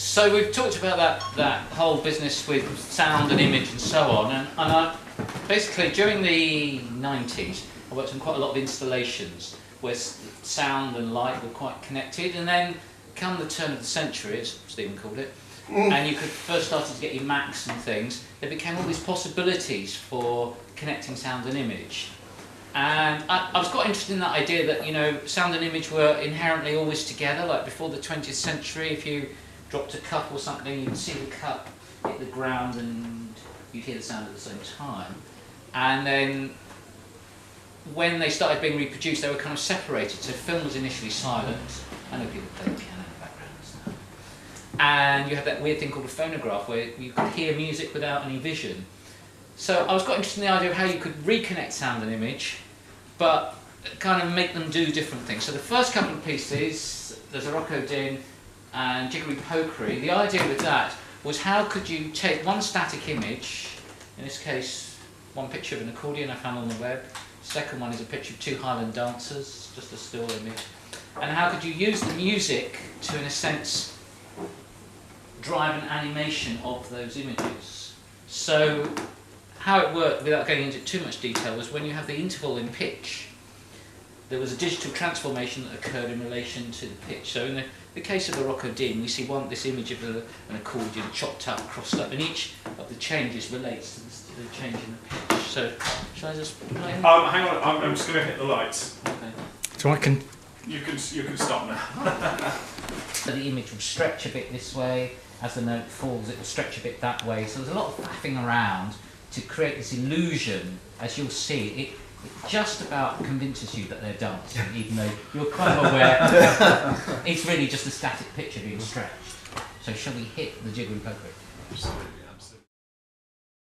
So we've talked about that whole business with sound and image and so on, and I, basically during the 90s I worked on quite a lot of installations where sound and light were quite connected, and then come the turn of the century, as Stephen called it, and you could first start to get your Macs and things, there became all these possibilities for connecting sound and image. And I was quite interested in that idea that, you know, sound and image were inherently always together. Like before the 20th century, if you dropped a cup or something, you'd see the cup hit the ground and you'd hear the sound at the same time. And then when they started being reproduced, they were kind of separated. So film was initially silent. I know people play the piano in the background now. And you had that weird thing called a phonograph where you could hear music without any vision. So I was quite interested in the idea of how you could reconnect sound and image, but kind of make them do different things. So the first couple of pieces, there's a Rocco Din and Jiggery Pokery. The idea with that was how could you take one static image, in this case one picture of an accordion I found on the web, second one is a picture of two Highland dancers, just a still image, and how could you use the music to, in a sense, drive an animation of those images. So how it worked, without going into too much detail, was when you have the interval in pitch, there was a digital transformation that occurred in relation to the pitch. So in the case of a Rocco Din, we see this image of an accordion chopped up, crossed up, and each of the changes relates to the change in the pitch. So, shall I just play? Hang on, I'm just going to hit the lights. Okay. So I can... You can stop now. So the image will stretch a bit this way, as the note falls it will stretch a bit that way. So there's a lot of faffing around to create this illusion. As you'll see, it just about convinces you that they're dancing, even though you're kind of aware it's really just a static picture being stretched. So shall we hit the Jiggery Pokery? Absolutely.